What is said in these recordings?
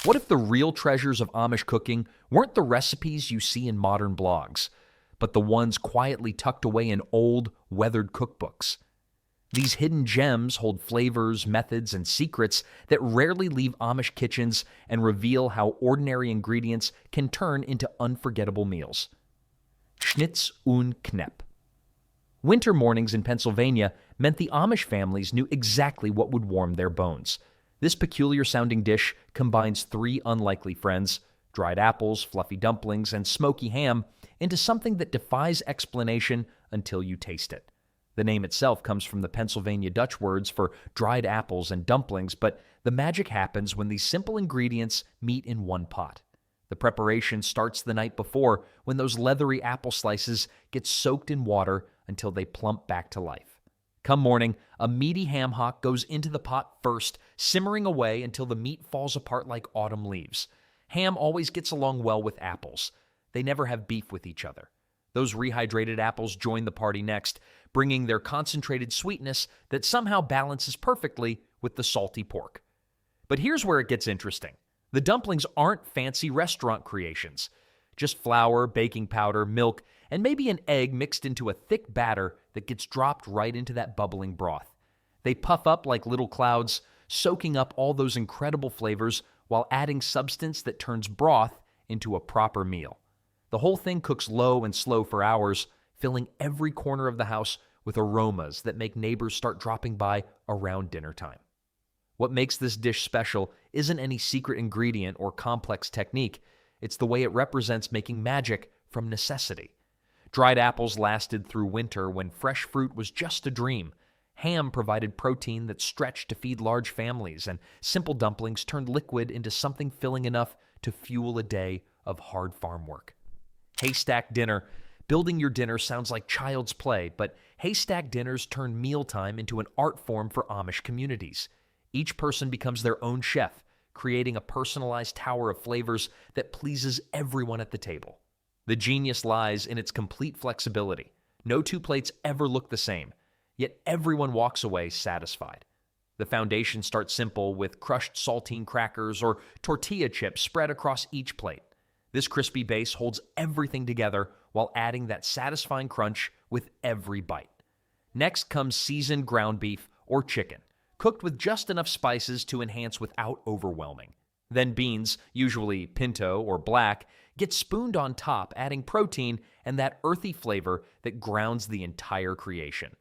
What if the real treasures of Amish cooking weren't the recipes you see in modern blogs, but the ones quietly tucked away in old, weathered cookbooks? These hidden gems hold flavors, methods, and secrets that rarely leave Amish kitchens and reveal how ordinary ingredients can turn into unforgettable meals. Schnitz und Knepp. Winter mornings in Pennsylvania meant the Amish families knew exactly what would warm their bones. This peculiar-sounding dish combines three unlikely friends, dried apples, fluffy dumplings, and smoky ham, into something that defies explanation until you taste it. The name itself comes from the Pennsylvania Dutch words for dried apples and dumplings, but the magic happens when these simple ingredients meet in one pot. The preparation starts the night before, when those leathery apple slices get soaked in water until they plump back to life. Come morning, a meaty ham hock goes into the pot first, simmering away until the meat falls apart like autumn leaves. Ham always gets along well with apples. They never have beef with each other. Those rehydrated apples join the party next, bringing their concentrated sweetness that somehow balances perfectly with the salty pork. But here's where it gets interesting. The dumplings aren't fancy restaurant creations. Just flour, baking powder, milk, and maybe an egg mixed into a thick batter that gets dropped right into that bubbling broth. They puff up like little clouds, soaking up all those incredible flavors while adding substance that turns broth into a proper meal. The whole thing cooks low and slow for hours, filling every corner of the house with aromas that make neighbors start dropping by around dinner time. What makes this dish special isn't any secret ingredient or complex technique. It's the way it represents making magic from necessity. Dried apples lasted through winter when fresh fruit was just a dream. Ham provided protein that stretched to feed large families, and simple dumplings turned liquid into something filling enough to fuel a day of hard farm work. Haystack dinner. Building your dinner sounds like child's play, but haystack dinners turn mealtime into an art form for Amish communities. Each person becomes their own chef, creating a personalized tower of flavors that pleases everyone at the table. The genius lies in its complete flexibility. No two plates ever look the same, yet everyone walks away satisfied. The foundation starts simple with crushed saltine crackers or tortilla chips spread across each plate. This crispy base holds everything together while adding that satisfying crunch with every bite. Next comes seasoned ground beef or chicken, cooked with just enough spices to enhance without overwhelming. Then beans, usually pinto or black, get spooned on top, adding protein and that earthy flavor that grounds the entire creation.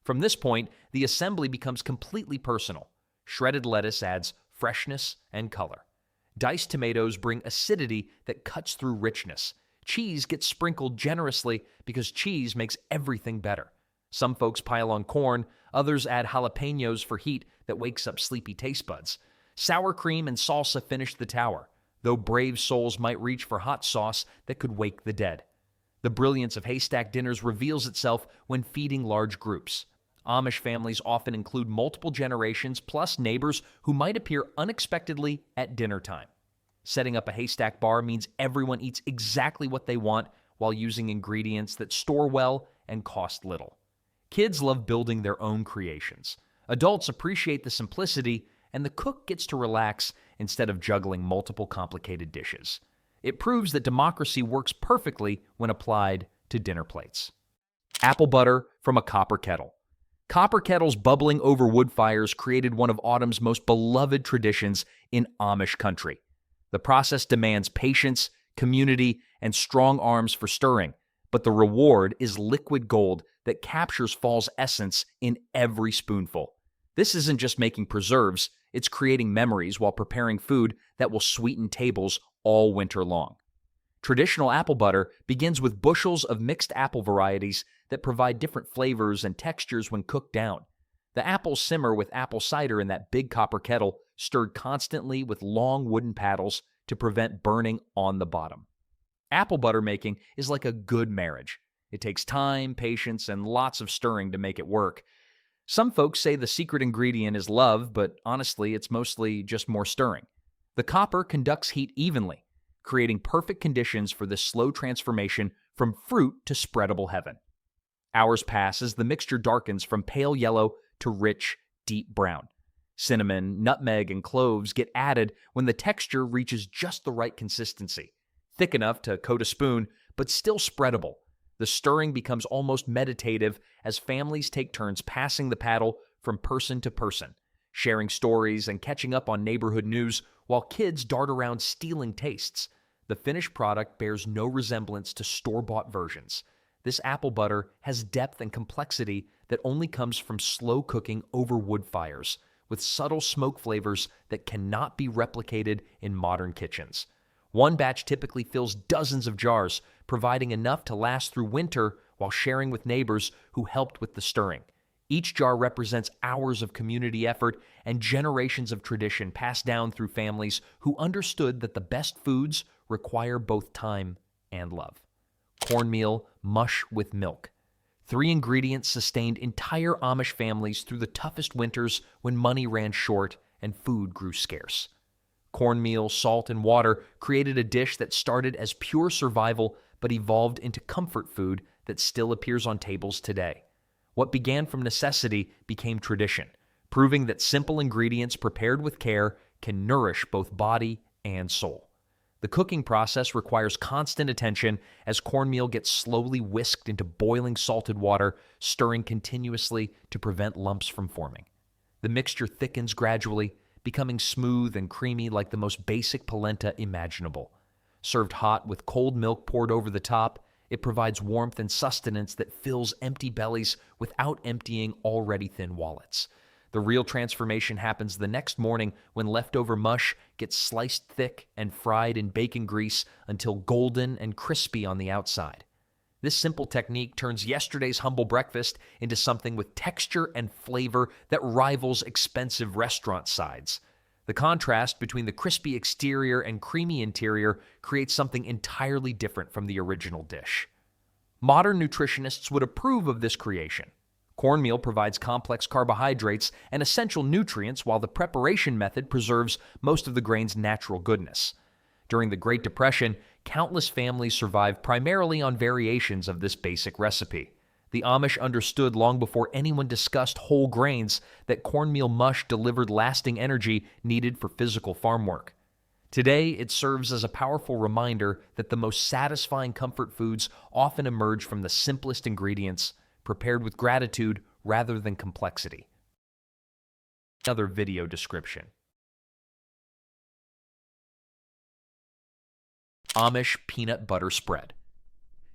From this point, the assembly becomes completely personal. Shredded lettuce adds freshness and color. Diced tomatoes bring acidity that cuts through richness. Cheese gets sprinkled generously because cheese makes everything better. Some folks pile on corn, others add jalapenos for heat that wakes up sleepy taste buds. Sour cream and salsa finish the tower, though brave souls might reach for hot sauce that could wake the dead. The brilliance of haystack dinners reveals itself when feeding large groups. Amish families often include multiple generations plus neighbors who might appear unexpectedly at dinner time. Setting up a haystack bar means everyone eats exactly what they want while using ingredients that store well and cost little. Kids love building their own creations. Adults appreciate the simplicity, and the cook gets to relax instead of juggling multiple complicated dishes. It proves that democracy works perfectly when applied to dinner plates. Apple butter from a copper kettle. Copper kettles bubbling over wood fires created one of autumn's most beloved traditions in Amish country. The process demands patience, community, and strong arms for stirring, but the reward is liquid gold that captures fall's essence in every spoonful. This isn't just making preserves, it's creating memories while preparing food that will sweeten tables all winter long. Traditional apple butter begins with bushels of mixed apple varieties that provide different flavors and textures when cooked down. The apples simmer with apple cider in that big copper kettle, stirred constantly with long wooden paddles to prevent burning on the bottom. Apple butter making is like a good marriage. It takes time, patience, and lots of stirring to make it work. Some folks say the secret ingredient is love, but honestly, it's mostly just more stirring. The copper conducts heat evenly, creating perfect conditions for this slow transformation from fruit to spreadable heaven. Hours pass as the mixture darkens from pale yellow to rich, deep brown. Cinnamon, nutmeg, and cloves get added when the texture reaches just the right consistency, thick enough to coat a spoon, but still spreadable. The stirring becomes almost meditative as families take turns passing the paddle from person to person, sharing stories and catching up on neighborhood news while kids dart around stealing tastes. The finished product bears no resemblance to store-bought versions. This apple butter has depth and complexity that only comes from slow cooking over wood fires, with subtle smoke flavors that cannot be replicated in modern kitchens. One batch typically fills dozens of jars, providing enough to last through winter while sharing with neighbors who helped with the stirring. Each jar represents hours of community effort and generations of tradition passed down through families who understood that the best foods require both time and love. Cornmeal mush with milk. 3 ingredients sustained entire Amish families through the toughest winters when money ran short and food grew scarce. Cornmeal, salt, and water created a dish that started as pure survival but evolved into comfort food that still appears on tables today. What began from necessity became tradition, proving that simple ingredients prepared with care can nourish both body and soul. The cooking process requires constant attention as cornmeal gets slowly whisked into boiling salted water, stirring continuously to prevent lumps from forming. The mixture thickens gradually, becoming smooth and creamy like the most basic polenta imaginable. Served hot with cold milk poured over the top, it provides warmth and sustenance that fills empty bellies without emptying already thin wallets. The real transformation happens the next morning when leftover mush gets sliced thick and fried in bacon grease until golden and crispy on the outside. This simple technique turns yesterday's humble breakfast into something with texture and flavor that rivals expensive restaurant sides. The contrast between the crispy exterior and creamy interior creates something entirely different from the original dish. Modern nutritionists would approve of this creation. Cornmeal provides complex carbohydrates and essential nutrients, while the preparation method preserves most of the grain's natural goodness. During the Great Depression, countless families survived primarily on variations of this basic recipe. The Amish understood long before anyone discussed whole grains that cornmeal mush delivered lasting energy needed for physical farm work. Today, it serves as a powerful reminder that the most satisfying comfort foods often emerge from the simplest ingredients, prepared with gratitude rather than complexity. Another video description. Amish peanut butter spread.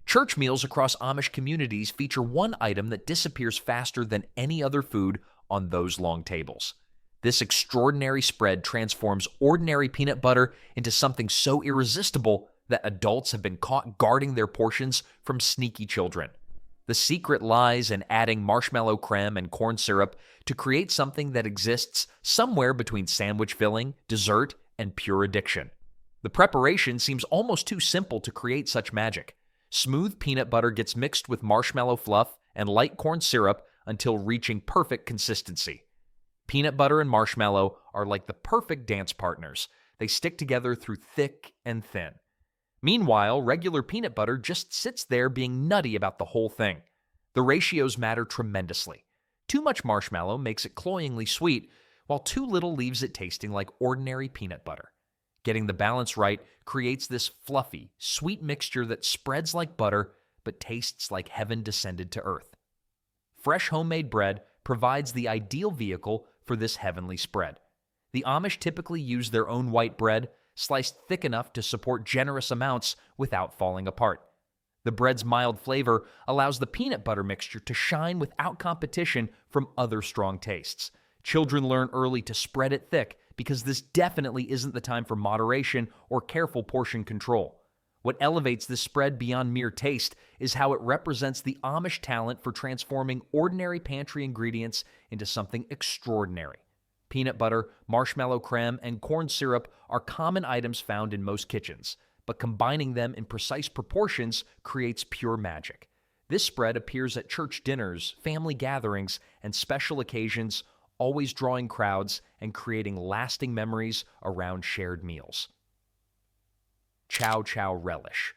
Church meals across Amish communities feature one item that disappears faster than any other food on those long tables. This extraordinary spread transforms ordinary peanut butter into something so irresistible that adults have been caught guarding their portions from sneaky children. The secret lies in adding marshmallow creme and corn syrup to create something that exists somewhere between sandwich filling, dessert, and pure addiction. The preparation seems almost too simple to create such magic. Smooth peanut butter gets mixed with marshmallow fluff and light corn syrup until reaching perfect consistency. Peanut butter and marshmallow are like the perfect dance partners. They stick together through thick and thin. Meanwhile, regular peanut butter just sits there being nutty about the whole thing. The ratios matter tremendously. Too much marshmallow makes it cloyingly sweet, while too little leaves it tasting like ordinary peanut butter. Getting the balance right creates this fluffy, sweet mixture that spreads like butter but tastes like heaven descended to earth. Fresh homemade bread provides the ideal vehicle for this heavenly spread. The Amish typically use their own white bread, sliced thick enough to support generous amounts without falling apart. The bread's mild flavor allows the peanut butter mixture to shine without competition from other strong tastes. Children learn early to spread it thick because this definitely isn't the time for moderation or careful portion control. What elevates this spread beyond mere taste is how it represents the Amish talent for transforming ordinary pantry ingredients into something extraordinary. Peanut butter, marshmallow creme, and corn syrup are common items found in most kitchens, but combining them in precise proportions creates pure magic. This spread appears at church dinners, family gatherings, and special occasions, always drawing crowds and creating lasting memories around shared meals. Chow chow relish.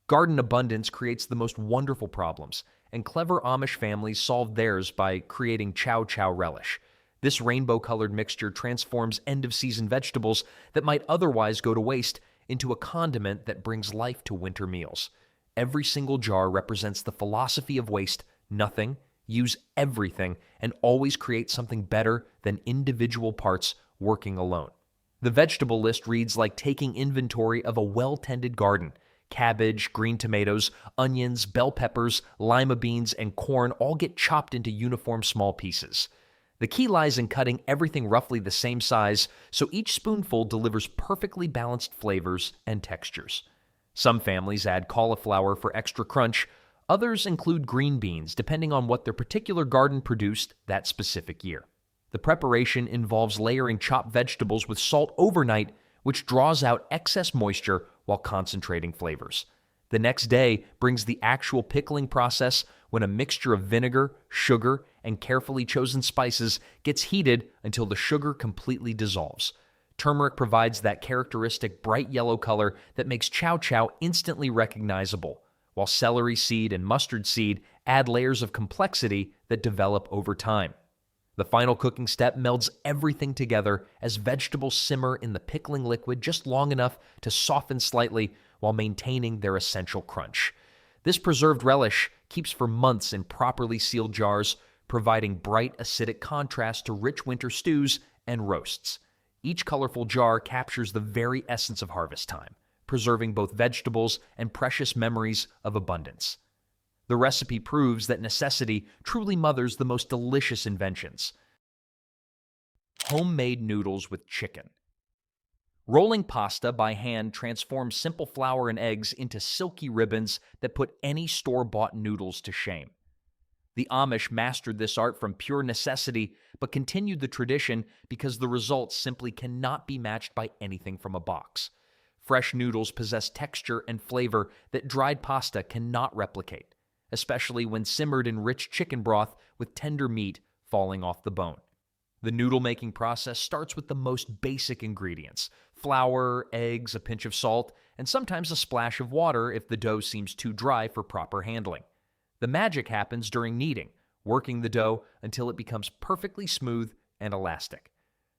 Garden abundance creates the most wonderful problems, and clever Amish families solve theirs by creating chow chow relish. This rainbow-colored mixture transforms end-of-season vegetables that might otherwise go to waste into a condiment that brings life to winter meals. Every single jar represents the philosophy of waste nothing, use everything, and always create something better than individual parts working alone. The vegetable list reads like taking inventory of a well-tended garden. Cabbage, green tomatoes, onions, bell peppers, lima beans, and corn all get chopped into uniform small pieces. The key lies in cutting everything roughly the same size so each spoonful delivers perfectly balanced flavors and textures. Some families add cauliflower for extra crunch. Others include green beans, depending on what their particular garden produced that specific year. The preparation involves layering chopped vegetables with salt overnight, which draws out excess moisture while concentrating flavors. The next day brings the actual pickling process when a mixture of vinegar, sugar, and carefully chosen spices gets heated until the sugar completely dissolves. Turmeric provides that characteristic bright yellow color that makes chow chow instantly recognizable, while celery seed and mustard seed add layers of complexity that develop over time. The final cooking step melds everything together as vegetables simmer in the pickling liquid just long enough to soften slightly while maintaining their essential crunch. This preserved relish keeps for months in properly sealed jars, providing bright acidic contrast to rich winter stews and roasts. Each colorful jar captures the very essence of harvest time, preserving both vegetables and precious memories of abundance. The recipe proves that necessity truly mothers the most delicious inventions. Homemade noodles with chicken. Rolling pasta by hand transforms simple flour and eggs into silky ribbons that put any store-bought noodles to shame. The Amish mastered this art from pure necessity, but continued the tradition because the results simply cannot be matched by anything from a box. Fresh noodles possess texture and flavor that dried pasta cannot replicate, especially when simmered in rich chicken broth with tender meat falling off the bone. The noodle-making process starts with the most basic ingredients: flour, eggs, a pinch of salt, and sometimes a splash of water if the dough seems too dry for proper handling. The magic happens during kneading, working the dough until it becomes perfectly smooth and elastic.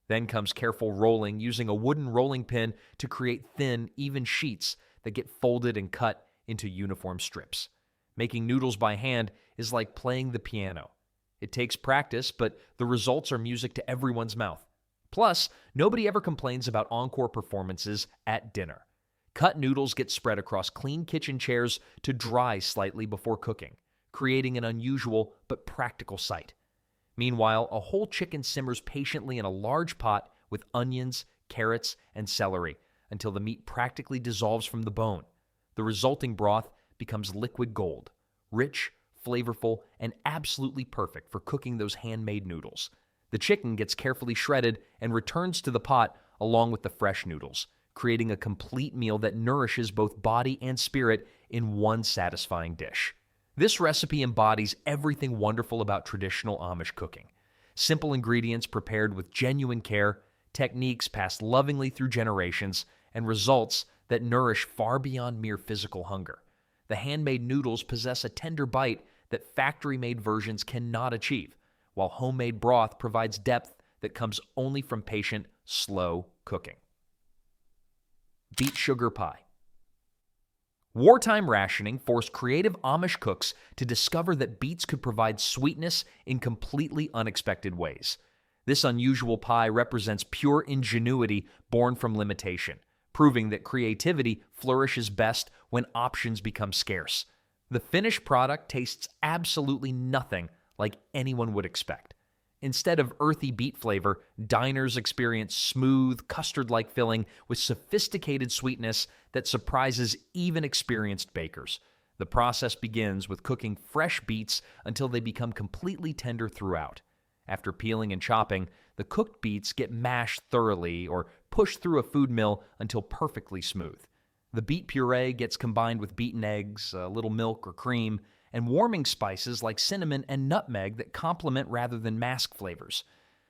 Then comes careful rolling using a wooden rolling pin to create thin, even sheets that get folded and cut into uniform strips. Making noodles by hand is like playing the piano. It takes practice, but the results are music to everyone's mouth. Plus, nobody ever complains about encore performances at dinner. Cut noodles get spread across clean kitchen chairs to dry slightly before cooking, creating an unusual but practical sight. Meanwhile, a whole chicken simmers patiently in a large pot with onions, carrots, and celery until the meat practically dissolves from the bone. The resulting broth becomes liquid gold, rich, flavorful, and absolutely perfect for cooking those handmade noodles. The chicken gets carefully shredded and returns to the pot along with the fresh noodles, creating a complete meal that nourishes both body and spirit in one satisfying dish. This recipe embodies everything wonderful about traditional Amish cooking. Simple ingredients prepared with genuine care, techniques passed lovingly through generations, and results that nourish far beyond mere physical hunger. The handmade noodles possess a tender bite that factory-made versions cannot achieve, while homemade broth provides depth that comes only from patient, slow cooking. Beet sugar pie. Wartime rationing forced creative Amish cooks to discover that beets could provide sweetness in completely unexpected ways. This unusual pie represents pure ingenuity born from limitation, proving that creativity flourishes best when options become scarce. The finished product tastes absolutely nothing like anyone would expect. Instead of earthy beet flavor, diners experience smooth, custard-like filling with sophisticated sweetness that surprises even experienced bakers. The process begins with cooking fresh beets until they become completely tender throughout. After peeling and chopping, the cooked beets get mashed thoroughly or pushed through a food mill until perfectly smooth. The beet puree gets combined with beaten eggs, a little milk or cream, and warming spices like cinnamon and nutmeg that complement rather than mask flavors.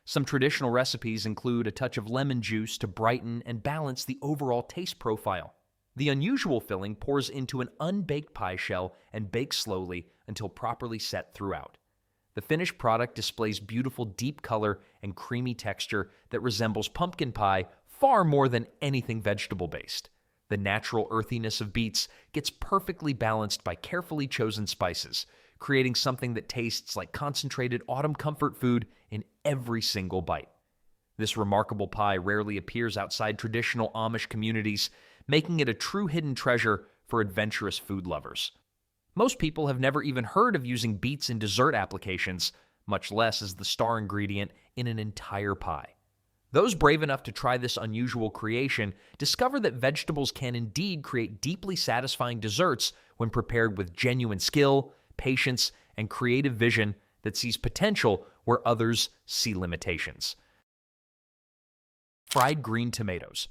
Some traditional recipes include a touch of lemon juice to brighten and balance the overall taste profile. The unusual filling pours into an unbaked pie shell and bakes slowly until properly set throughout. The finished product displays beautiful deep color and creamy texture that resembles pumpkin pie far more than anything vegetable-based. The natural earthiness of beets gets perfectly balanced by carefully chosen spices, creating something that tastes like concentrated autumn comfort food in every single bite. This remarkable pie rarely appears outside traditional Amish communities, making it a true hidden treasure for adventurous food lovers. Most people have never even heard of using beets in dessert applications, much less as the star ingredient in an entire pie. Those brave enough to try this unusual creation discover that vegetables can indeed create deeply satisfying desserts when prepared with genuine skill, patience, and creative vision that sees potential where others see limitations. Fried green tomatoes.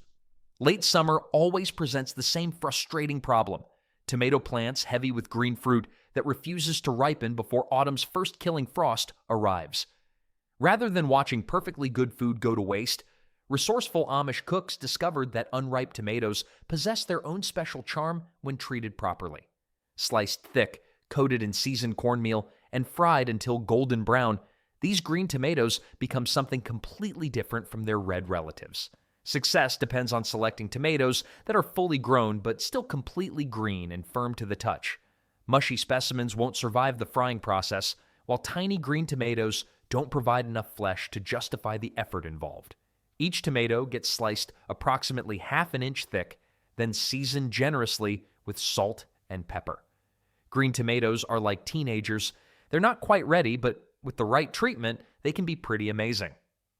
Late summer always presents the same frustrating problem. Tomato plants heavy with green fruit that refuses to ripen before autumn's first killing frost arrives. Rather than watching perfectly good food go to waste, resourceful Amish cooks discovered that unripe tomatoes possess their own special charm when treated properly. Sliced thick, coated in seasoned cornmeal, and fried until golden brown, these green tomatoes become something completely different from their red relatives. Success depends on selecting tomatoes that are fully grown but still completely green and firm to the touch. Mushy specimens won't survive the frying process, while tiny green tomatoes don't provide enough flesh to justify the effort involved. Each tomato gets sliced approximately half an inch thick, then seasoned generously with salt and pepper. Green tomatoes are like teenagers. They're not quite ready, but with the right treatment, they can be pretty amazing.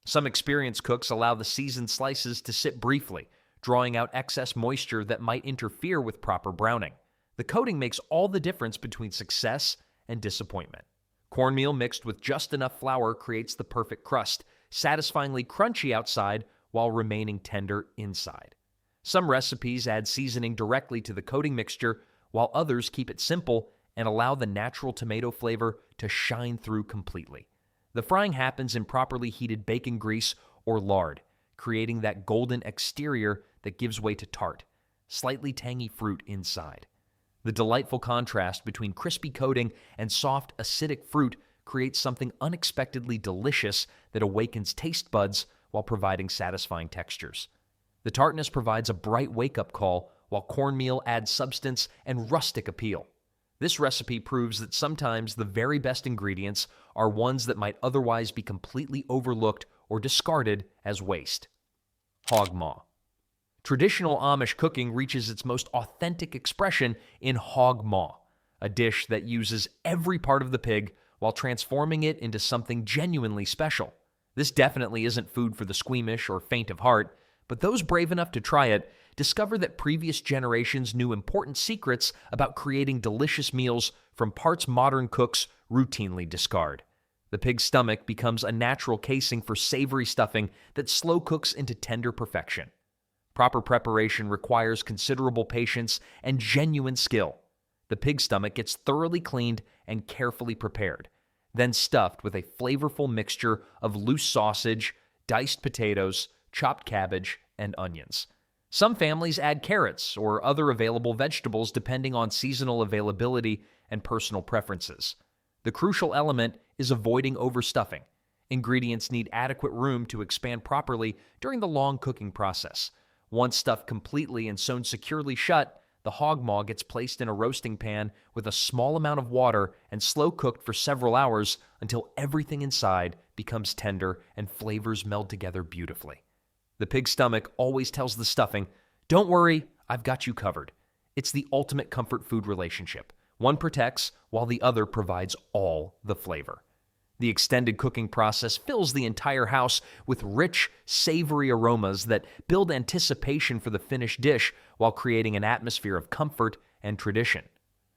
Some experienced cooks allow the seasoned slices to sit briefly, drawing out excess moisture that might interfere with proper browning. The coating makes all the difference between success and disappointment. Cornmeal mixed with just enough flour creates the perfect crust, satisfyingly crunchy outside while remaining tender inside. Some recipes add seasoning directly to the coating mixture, while others keep it simple and allow the natural tomato flavor to shine through completely. The frying happens in properly heated bacon grease or lard, creating that golden exterior that gives way to tart, slightly tangy fruit inside. The delightful contrast between crispy coating and soft, acidic fruit creates something unexpectedly delicious that awakens taste buds while providing satisfying textures. The tartness provides a bright wake-up call, while cornmeal adds substance and rustic appeal. This recipe proves that sometimes the very best ingredients are ones that might otherwise be completely overlooked or discarded as waste. Hog maw. Traditional Amish cooking reaches its most authentic expression in hog maw, a dish that uses every part of the pig while transforming it into something genuinely special. This definitely isn't food for the squeamish or faint of heart, but those brave enough to try it discover that previous generations knew important secrets about creating delicious meals from parts modern cooks routinely discard. The pig's stomach becomes a natural casing for savory stuffing that slow cooks into tender perfection. Proper preparation requires considerable patience and genuine skill. The pig stomach gets thoroughly cleaned and carefully prepared, then stuffed with a flavorful mixture of loose sausage, diced potatoes, chopped cabbage, and onions. Some families add carrots or other available vegetables depending on seasonal availability and personal preferences. The crucial element is avoiding overstuffing. Ingredients need adequate room to expand properly during the long cooking process. Once stuffed completely and sewn securely shut, the hog maw gets placed in a roasting pan with a small amount of water and slow cooked for several hours until everything inside becomes tender and flavors meld together beautifully. The pig's stomach always tells the stuffing, "Don't worry, I've got you covered." It's the ultimate comfort food relationship. One protects while the other provides all the flavor. The extended cooking process fills the entire house with rich, savory aromas that build anticipation for the finished dish while creating an atmosphere of comfort and tradition.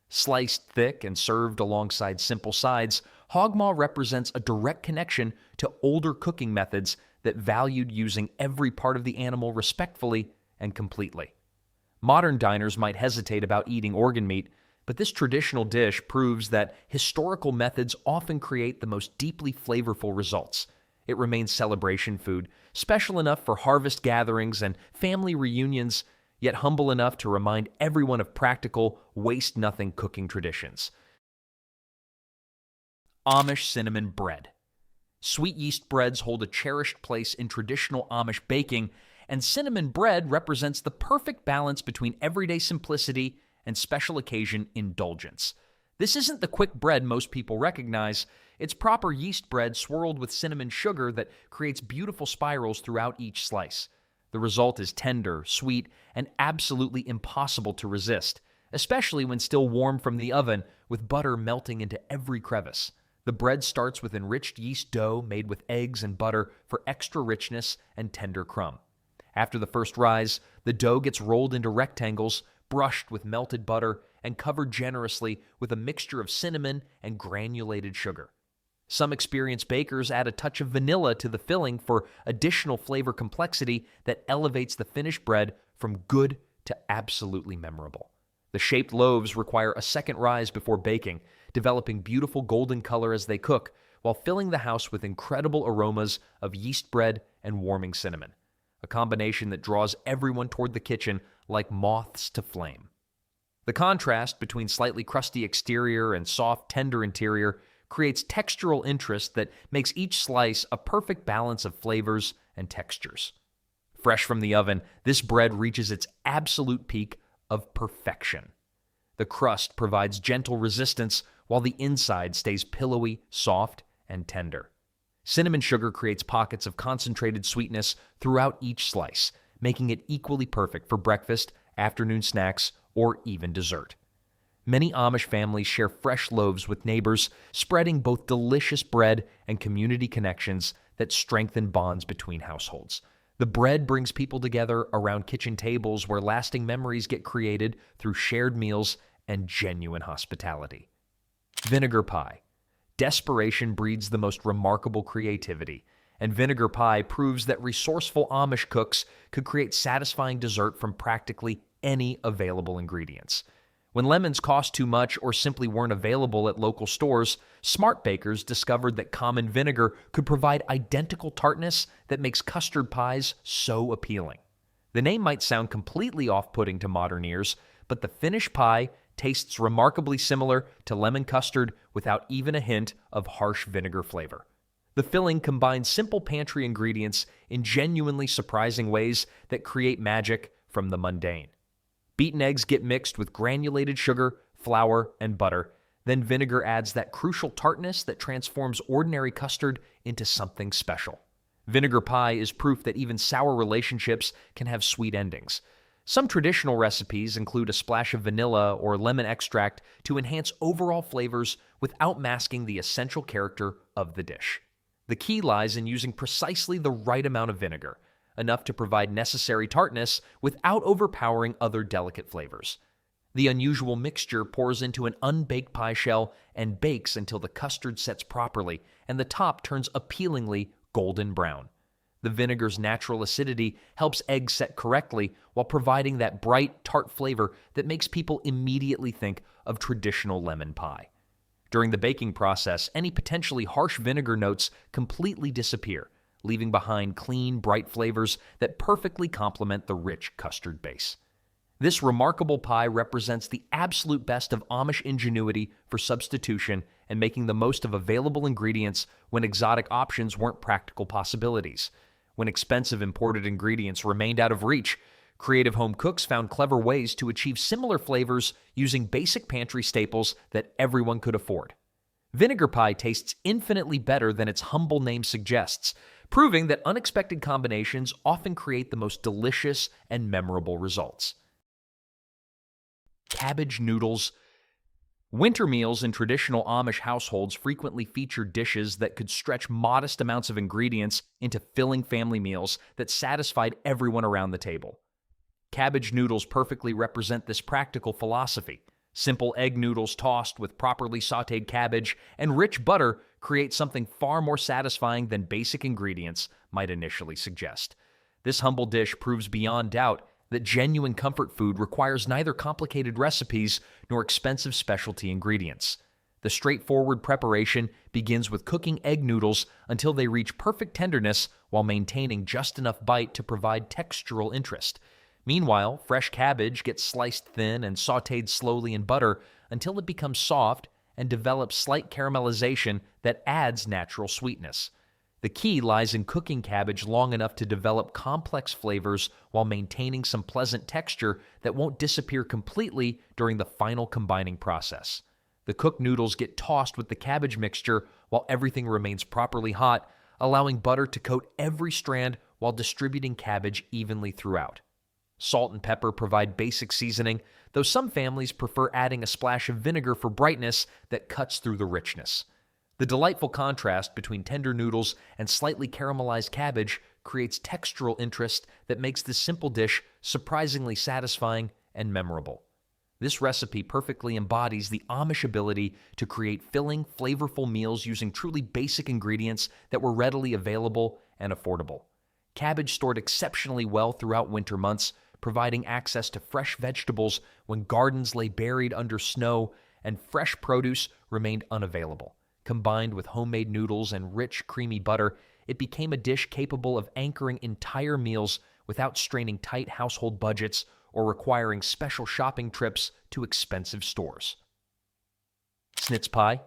Sliced thick and served alongside simple sides, hog maw represents a direct connection to older cooking methods that valued using every part of the animal respectfully and completely. Modern diners might hesitate about eating organ meat, but this traditional dish proves that historical methods often create the most deeply flavorful results. It remains celebration food, special enough for harvest gatherings and family reunions, yet humble enough to remind everyone of practical, waste-nothing cooking traditions. Amish cinnamon bread. Sweet yeast breads hold a cherished place in traditional Amish baking, and cinnamon bread represents the perfect balance between everyday simplicity and special occasion indulgence. This isn't the quick bread most people recognize. It's proper yeast bread swirled with cinnamon sugar that creates beautiful spirals throughout each slice. The result is tender, sweet, and absolutely impossible to resist, especially when still warm from the oven with butter melting into every crevice. The bread starts with enriched yeast dough made with eggs and butter for extra richness and tender crumb. After the first rise, the dough gets rolled into rectangles, brushed with melted butter, and covered generously with a mixture of cinnamon and granulated sugar. Some experienced bakers add a touch of vanilla to the filling for additional flavor complexity that elevates the finished bread from good to absolutely memorable. The shaped loaves require a second rise before baking, developing beautiful golden color as they cook, while filling the house with incredible aromas of yeast bread and warming cinnamon, a combination that draws everyone toward the kitchen like moths to flame. The contrast between slightly crusty exterior and soft, tender interior creates textural interest that makes each slice a perfect balance of flavors and textures. Fresh from the oven, this bread reaches its absolute peak of perfection. The crust provides gentle resistance while the inside stays pillowy, soft, and tender. Cinnamon sugar creates pockets of concentrated sweetness throughout each slice, making it equally perfect for breakfast, afternoon snacks, or even dessert. Many Amish families share fresh loaves with neighbors, spreading both delicious bread and community connections that strengthen bonds between households. The bread brings people together around kitchen tables where lasting memories get created through shared meals and genuine hospitality. Vinegar pie. Desperation breeds the most remarkable creativity, and vinegar pie proves that resourceful Amish cooks could create satisfying dessert from practically any available ingredients. When lemons cost too much or simply weren't available at local stores, smart bakers discovered that common vinegar could provide identical tartness that makes custard pies so appealing. The name might sound completely off-putting to modern ears, but the finished pie tastes remarkably similar to lemon custard without even a hint of harsh vinegar flavor. The filling combines simple pantry ingredients in genuinely surprising ways that create magic from the mundane. Beaten eggs get mixed with granulated sugar, flour, and butter. Then vinegar adds that crucial tartness that transforms ordinary custard into something special. Vinegar pie is proof that even sour relationships can have sweet endings. Some traditional recipes include a splash of vanilla or lemon extract to enhance overall flavors without masking the essential character of the dish. The key lies in using precisely the right amount of vinegar, enough to provide necessary tartness without overpowering other delicate flavors. The unusual mixture pours into an unbaked pie shell and bakes until the custard sets properly and the top turns appealingly golden brown. The vinegar's natural acidity helps eggs set correctly while providing that bright, tart flavor that makes people immediately think of traditional lemon pie. During the baking process, any potentially harsh vinegar notes completely disappear, leaving behind clean, bright flavors that perfectly complement the rich custard base. This remarkable pie represents the absolute best of Amish ingenuity for substitution and making the most of available ingredients when exotic options weren't practical possibilities. When expensive imported ingredients remained out of reach, creative home cooks found clever ways to achieve similar flavors using basic pantry staples that everyone could afford. Vinegar pie tastes infinitely better than its humble name suggests, proving that unexpected combinations often create the most delicious and memorable results. Cabbage noodles. Winter meals in traditional Amish households frequently feature dishes that could stretch modest amounts of ingredients into filling family meals that satisfied everyone around the table. Cabbage noodles perfectly represent this practical philosophy. Simple egg noodles tossed with properly sautéed cabbage and rich butter create something far more satisfying than basic ingredients might initially suggest. This humble dish proves beyond doubt that genuine comfort food requires neither complicated recipes nor expensive specialty ingredients. The straightforward preparation begins with cooking egg noodles until they reach perfect tenderness while maintaining just enough bite to provide textural interest. Meanwhile, fresh cabbage gets sliced thin and sautéed slowly in butter until it becomes soft and develops slight caramelization that adds natural sweetness. The key lies in cooking cabbage long enough to develop complex flavors while maintaining some pleasant texture that won't disappear completely during the final combining process. The cooked noodles get tossed with the cabbage mixture while everything remains properly hot, allowing butter to coat every strand while distributing cabbage evenly throughout. Salt and pepper provide basic seasoning, though some families prefer adding a splash of vinegar for brightness that cuts through the richness. The delightful contrast between tender noodles and slightly caramelized cabbage creates textural interest that makes this simple dish surprisingly satisfying and memorable. This recipe perfectly embodies the Amish ability to create filling, flavorful meals using truly basic ingredients that were readily available and affordable. Cabbage stored exceptionally well throughout winter months, providing access to fresh vegetables when gardens lay buried under snow and fresh produce remained unavailable. Combined with homemade noodles and rich, creamy butter, it became a dish capable of anchoring entire meals without straining tight household budgets or requiring special shopping trips to expensive stores. Snitz pie.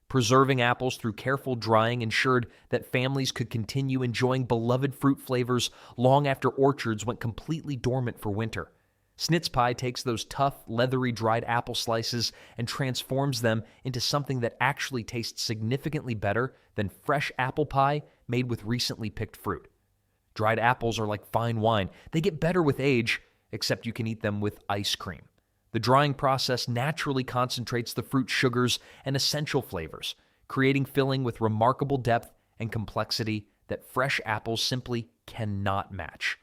Preserving apples through careful drying ensured that families could continue enjoying beloved fruit flavors long after orchards went completely dormant for winter. Snitz pie takes those tough, leathery dried apple slices and transforms them into something that actually tastes significantly better than fresh apple pie made with recently picked fruit. Dried apples are like fine wine. They get better with age, except you can eat them with ice cream. The drying process naturally concentrates the fruit sugars and essential flavors, creating filling with remarkable depth and complexity that fresh apples simply cannot match.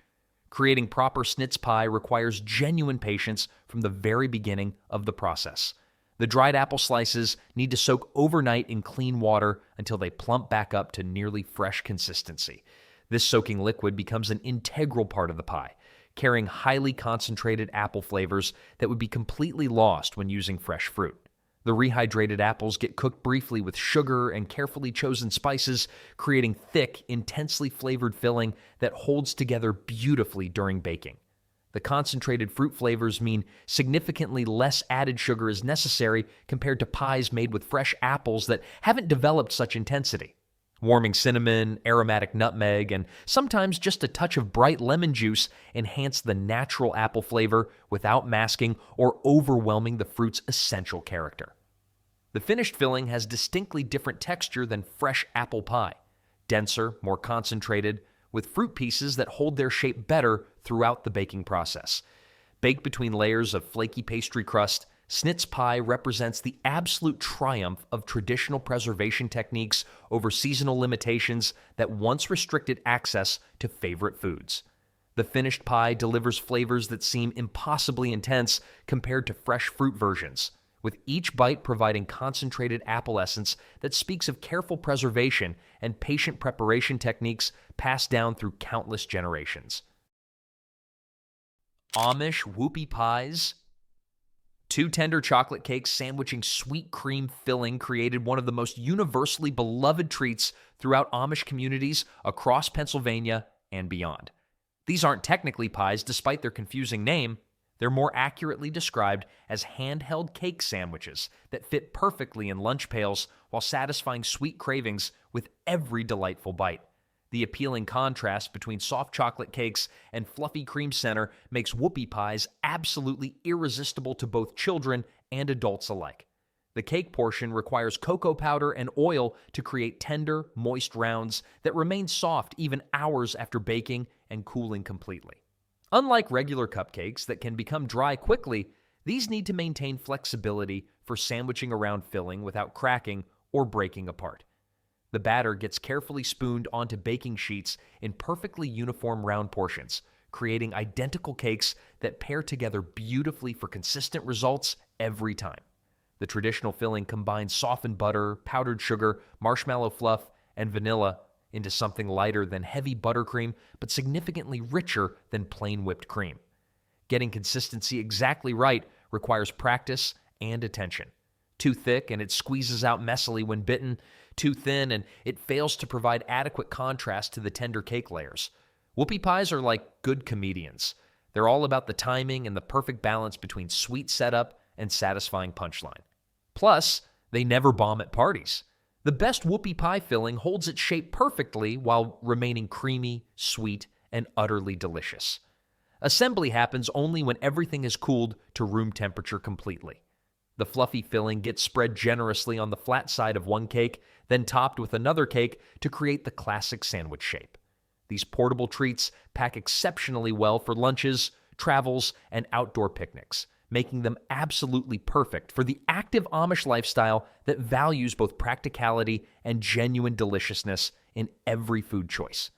Creating proper snitz pie requires genuine patience from the very beginning of the process. The dried apple slices need to soak overnight in clean water until they plump back up to nearly fresh consistency. This soaking liquid becomes an integral part of the pie, carrying highly concentrated apple flavors that would be completely lost when using fresh fruit. The rehydrated apples get cooked briefly with sugar and carefully chosen spices, creating thick, intensely flavored filling that holds together beautifully during baking. The concentrated fruit flavors mean significantly less added sugar is necessary compared to pies made with fresh apples that haven't developed such intensity. Warming cinnamon, aromatic nutmeg, and sometimes just a touch of bright lemon juice enhance the natural apple flavor without masking or overwhelming the fruit's essential character. The finished filling has distinctly different texture than fresh apple pie, denser, more concentrated, with fruit pieces that hold their shape better throughout the baking process. Baked between layers of flaky pastry crust, snitz pie represents the absolute triumph of traditional preservation techniques over seasonal limitations that once restricted access to favorite foods. The finished pie delivers flavors that seem impossibly intense compared to fresh fruit versions, with each bite providing concentrated apple essence that speaks of careful preservation and patient preparation techniques passed down through countless generations. Amish whoopie pies. 2 tender chocolate cakes sandwiching sweet cream filling created one of the most universally beloved treats throughout Amish communities across Pennsylvania and beyond. These aren't technically pies despite their confusing name. They're more accurately described as handheld cake sandwiches that fit perfectly in lunch pails while satisfying sweet cravings with every delightful bite. The appealing contrast between soft chocolate cakes and fluffy cream center makes whoopie pies absolutely irresistible to both children and adults alike. The cake portion requires cocoa powder and oil to create tender, moist rounds that remain soft even hours after baking and cooling completely. Unlike regular cupcakes that can become dry quickly, these need to maintain flexibility for sandwiching around filling without cracking or breaking apart. The batter gets carefully spooned onto baking sheets in perfectly uniform round portions, creating identical cakes that pair together beautifully for consistent results every time. The traditional filling combines softened butter, powdered sugar, marshmallow fluff, and vanilla into something lighter than heavy buttercream, but significantly richer than plain whipped cream. Getting consistency exactly right requires practice and attention. Too thick and it squeezes out messily when bitten, too thin and it fails to provide adequate contrast to the tender cake layers. Whoopie pies are like good comedians. They're all about the timing and the perfect balance between sweet setup and satisfying punchline. Plus, they never bomb at parties. The best whoopie pie filling holds its shape perfectly while remaining creamy, sweet, and utterly delicious. Assembly happens only when everything is cooled to room temperature completely. The fluffy filling gets spread generously on the flat side of one cake, then topped with another cake to create the classic sandwich shape. These portable treats pack exceptionally well for lunches, travels, and outdoor picnics, making them absolutely perfect for the active Amish lifestyle that values both practicality and genuine deliciousness in every food choice.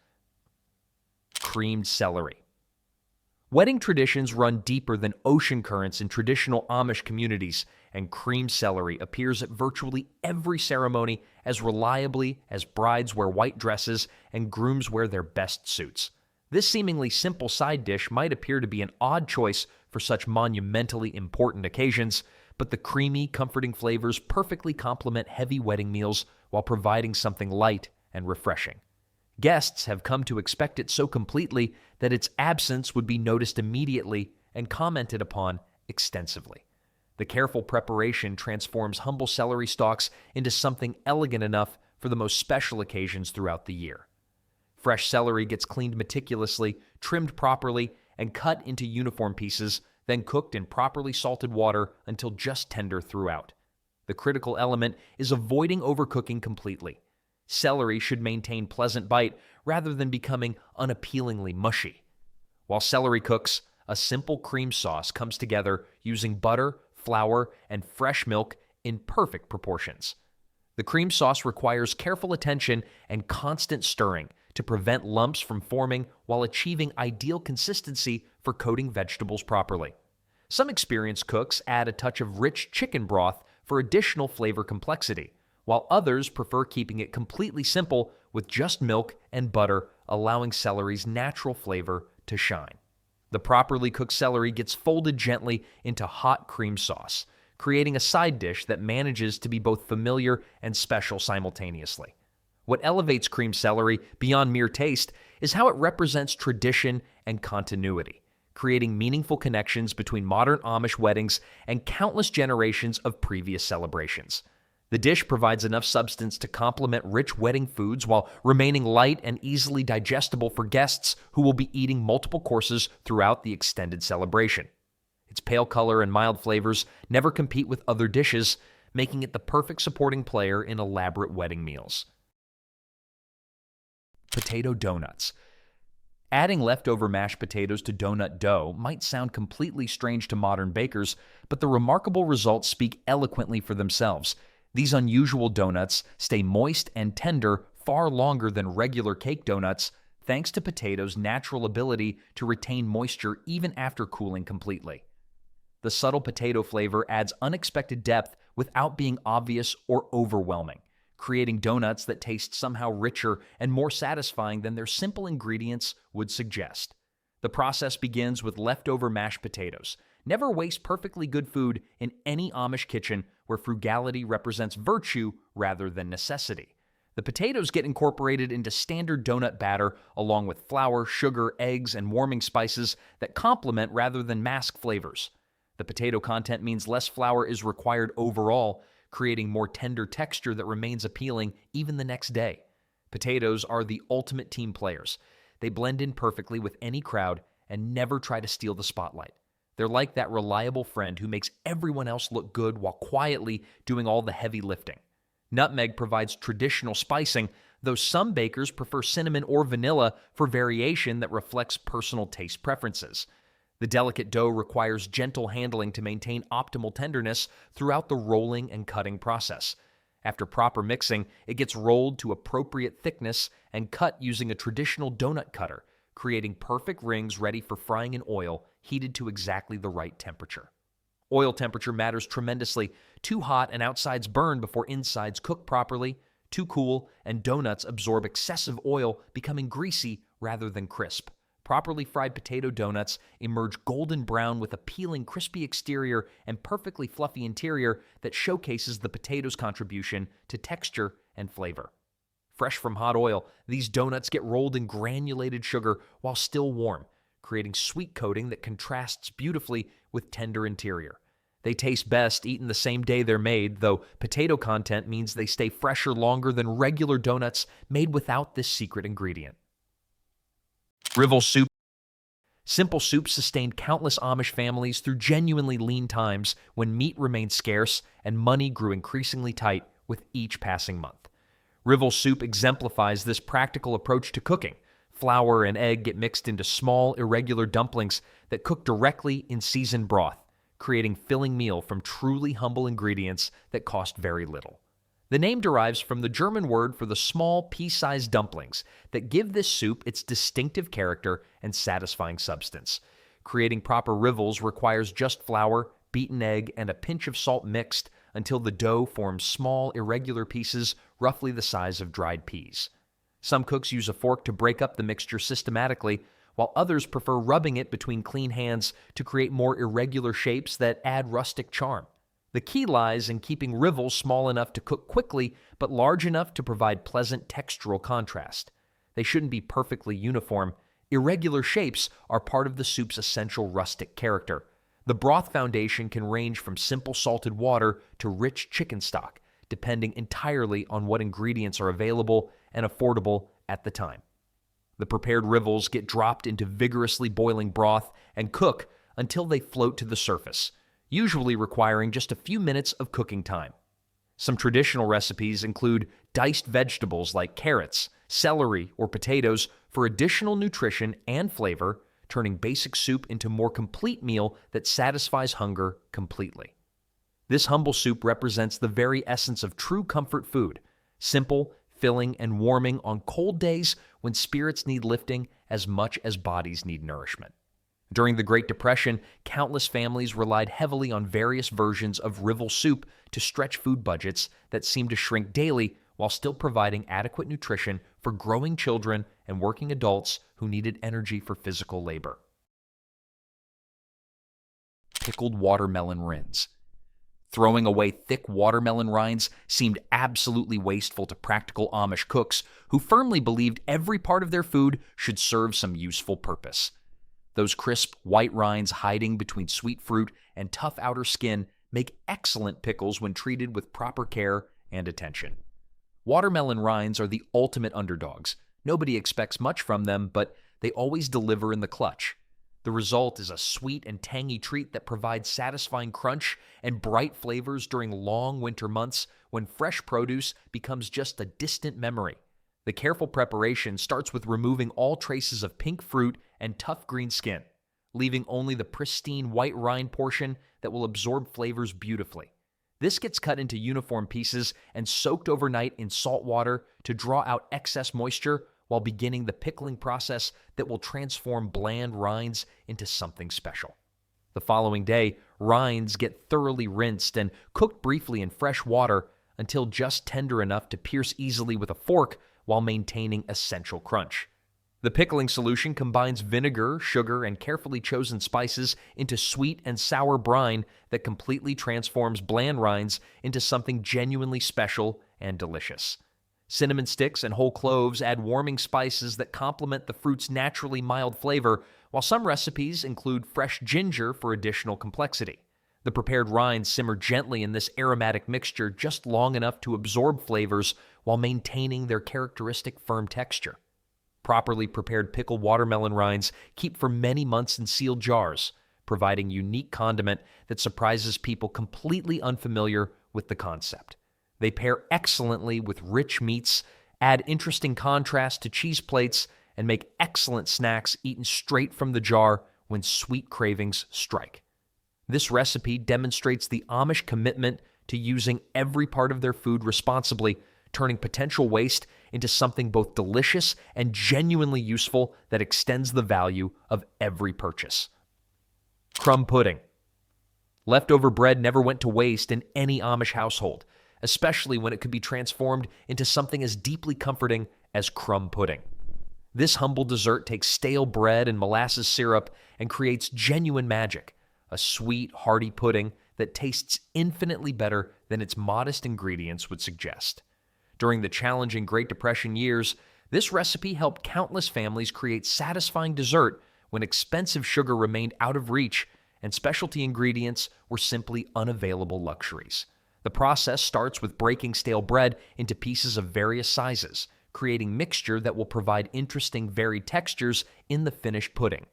Creamed celery. Wedding traditions run deeper than ocean currents in traditional Amish communities, and creamed celery appears at virtually every ceremony as reliably as brides wear white dresses and grooms wear their best suits. This seemingly simple side dish might appear to be an odd choice for such monumentally important occasions, but the creamy, comforting flavors perfectly complement heavy wedding meals while providing something light and refreshing. Guests have come to expect it so completely that its absence would be noticed immediately and commented upon extensively. The careful preparation transforms humble celery stalks into something elegant enough for the most special occasions throughout the year. Fresh celery gets cleaned meticulously, trimmed properly, and cut into uniform pieces, then cooked in properly salted water until just tender throughout. The critical element is avoiding overcooking completely. Celery should maintain pleasant bite rather than becoming unappealingly mushy. While celery cooks, a simple cream sauce comes together using butter, flour, and fresh milk in perfect proportions. The cream sauce requires careful attention and constant stirring to prevent lumps from forming while achieving ideal consistency for coating vegetables properly. Some experienced cooks add a touch of rich chicken broth for additional flavor complexity, while others prefer keeping it completely simple with just milk and butter, allowing celery's natural flavor to shine. The properly cooked celery gets folded gently into hot cream sauce, creating a side dish that manages to be both familiar and special simultaneously. What elevates cream celery beyond mere taste is how it represents tradition and continuity, creating meaningful connections between modern Amish weddings and countless generations of previous celebrations. The dish provides enough substance to complement rich wedding foods while remaining light and easily digestible for guests who will be eating multiple courses throughout the extended celebration. Its pale color and mild flavors never compete with other dishes, making it the perfect supporting player in elaborate wedding meals. Potato donuts. Adding leftover mashed potatoes to donut dough might sound completely strange to modern bakers, but the remarkable results speak eloquently for themselves. These unusual donuts stay moist and tender far longer than regular cake donuts, thanks to potatoes' natural ability to retain moisture even after cooling completely. The subtle potato flavor adds unexpected depth without being obvious or overwhelming, creating donuts that taste somehow richer and more satisfying than their simple ingredients would suggest. The process begins with leftover mashed potatoes. Never waste perfectly good food in any Amish kitchen where frugality represents virtue rather than necessity. The potatoes get incorporated into standard donut batter along with flour, sugar, eggs, and warming spices that complement rather than mask flavors. The potato content means less flour is required overall, creating more tender texture that remains appealing even the next day. Potatoes are the ultimate team players. They blend in perfectly with any crowd and never try to steal the spotlight. They're like that reliable friend who makes everyone else look good while quietly doing all the heavy lifting. Nutmeg provides traditional spicing, though some bakers prefer cinnamon or vanilla for variation that reflects personal taste preferences. The delicate dough requires gentle handling to maintain optimal tenderness throughout the rolling and cutting process. After proper mixing, it gets rolled to appropriate thickness and cut using a traditional donut cutter, creating perfect rings ready for frying in oil heated to exactly the right temperature. Oil temperature matters tremendously. Too hot and outsides burn before insides cook properly. Too cool and donuts absorb excessive oil, becoming greasy rather than crisp. Properly fried potato donuts emerge golden brown with appealing crispy exterior and perfectly fluffy interior that showcases the potato's contribution to texture and flavor. Fresh from hot oil, these donuts get rolled in granulated sugar while still warm, creating sweet coating that contrasts beautifully with tender interior. They taste best eaten the same day they're made, though potato content means they stay fresher longer than regular donuts made without this secret ingredient. Rivel soup. Simple soup sustained countless Amish families through genuinely lean times when meat remained scarce and money grew increasingly tight with each passing month. Rivel soup exemplifies this practical approach to cooking. Flour and egg get mixed into small, irregular dumplings that cook directly in seasoned broth, creating filling meal from truly humble ingredients that cost very little. The name derives from the German word for the small, pea-sized dumplings that give this soup its distinctive character and satisfying substance. Creating proper rivels requires just flour, beaten egg, and a pinch of salt mixed until the dough forms small, irregular pieces roughly the size of dried peas. Some cooks use a fork to break up the mixture systematically, while others prefer rubbing it between clean hands to create more irregular shapes that add rustic charm. The key lies in keeping rivels small enough to cook quickly, but large enough to provide pleasant textural contrast. They shouldn't be perfectly uniform. Irregular shapes are part of the soup's essential rustic character. The broth foundation can range from simple salted water to rich chicken stock, depending entirely on what ingredients are available and affordable at the time. The prepared rivels get dropped into vigorously boiling broth and cook until they float to the surface, usually requiring just a few minutes of cooking time. Some traditional recipes include diced vegetables like carrots, celery, or potatoes for additional nutrition and flavor, turning basic soup into a more complete meal that satisfies hunger completely. This humble soup represents the very essence of true comfort food, simple, filling, and warming on cold days when spirits need lifting as much as bodies need nourishment. During the Great Depression, countless families relied heavily on various versions of rivel soup to stretch food budgets that seemed to shrink daily while still providing adequate nutrition for growing children and working adults who needed energy for physical labor. Pickled watermelon rinds. Throwing away thick watermelon rinds seemed absolutely wasteful to practical Amish cooks who firmly believed every part of their food should serve some useful purpose. Those crisp white rinds hiding between sweet fruit and tough outer skin make excellent pickles when treated with proper care and attention. Watermelon rinds are the ultimate underdogs. Nobody expects much from them, but they always deliver in the clutch. The result is a sweet and tangy treat that provides satisfying crunch and bright flavors during long winter months when fresh produce becomes just a distant memory. The careful preparation starts with removing all traces of pink fruit and tough green skin, leaving only the pristine white rind portion that will absorb flavors beautifully. This gets cut into uniform pieces and soaked overnight in salt water to draw out excess moisture while beginning the pickling process that will transform bland rinds into something special. The following day, rinds get thoroughly rinsed and cooked briefly in fresh water until just tender enough to pierce easily with a fork while maintaining essential crunch. The pickling solution combines vinegar, sugar, and carefully chosen spices into sweet and sour brine that completely transforms bland rinds into something genuinely special and delicious. Cinnamon sticks and whole cloves add warming spices that complement the fruit's naturally mild flavor, while some recipes include fresh ginger for additional complexity. The prepared rinds simmer gently in this aromatic mixture just long enough to absorb flavors while maintaining their characteristic firm texture. Properly prepared pickled watermelon rinds keep for many months in sealed jars, providing unique condiment that surprises people completely unfamiliar with the concept. They pair excellently with rich meats, add interesting contrast to cheese plates, and make excellent snacks eaten straight from the jar when sweet cravings strike. This recipe demonstrates the Amish commitment to using every part of their food responsibly, turning potential waste into something both delicious and genuinely useful that extends the value of every purchase. Crumb pudding. Leftover bread never went to waste in any Amish household, especially when it could be transformed into something as deeply comforting as crumb pudding. This humble dessert takes stale bread and molasses syrup and creates genuine magic, a sweet, hearty pudding that tastes infinitely better than its modest ingredients would suggest. During the challenging Great Depression years, this recipe helped countless families create satisfying dessert when expensive sugar remained out of reach and specialty ingredients were simply unavailable luxuries. The process starts with breaking stale bread into pieces of various sizes, creating mixture that will provide interesting varied textures in the finished pudding.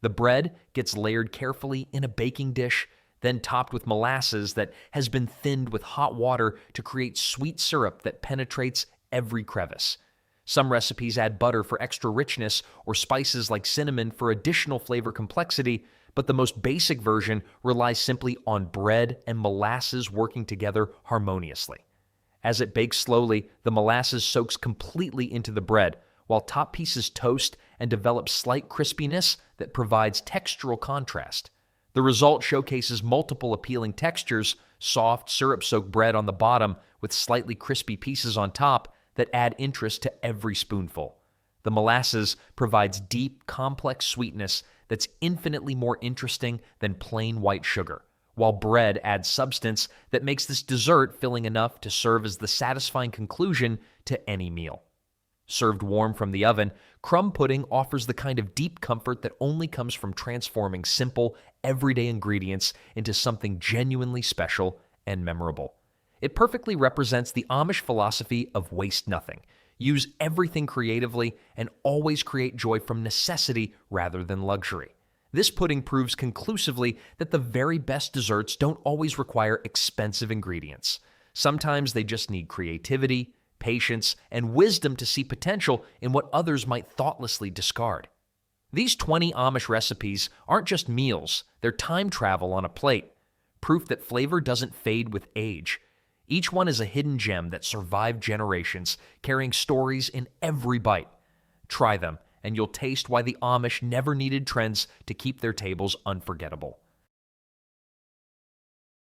The bread gets layered carefully in a baking dish, then topped with molasses that has been thinned with hot water to create sweet syrup that penetrates every crevice. Some recipes add butter for extra richness or spices like cinnamon for additional flavor complexity, but the most basic version relies simply on bread and molasses working together harmoniously. As it bakes slowly, the molasses soaks completely into the bread, while top pieces toast and develop slight crispiness that provides textural contrast. The result showcases multiple appealing textures: soft, syrup-soaked bread on the bottom with slightly crispy pieces on top that add interest to every spoonful. The molasses provides deep, complex sweetness that's infinitely more interesting than plain white sugar, while bread adds substance that makes this dessert filling enough to serve as the satisfying conclusion to any meal. Served warm from the oven, crumb pudding offers the kind of deep comfort that only comes from transforming simple, everyday ingredients into something genuinely special and memorable. It perfectly represents the Amish philosophy of waste nothing. Use everything creatively and always create joy from necessity rather than luxury. This pudding proves conclusively that the very best desserts don't always require expensive ingredients. Sometimes they just need creativity, patience, and wisdom to see potential in what others might thoughtlessly discard. These 20 Amish recipes aren't just meals, they're time travel on a plate, proof that flavor doesn't fade with age. Each one is a hidden gem that survived generations, carrying stories in every bite. Try them, and you'll taste why the Amish never needed trends to keep their tables unforgettable.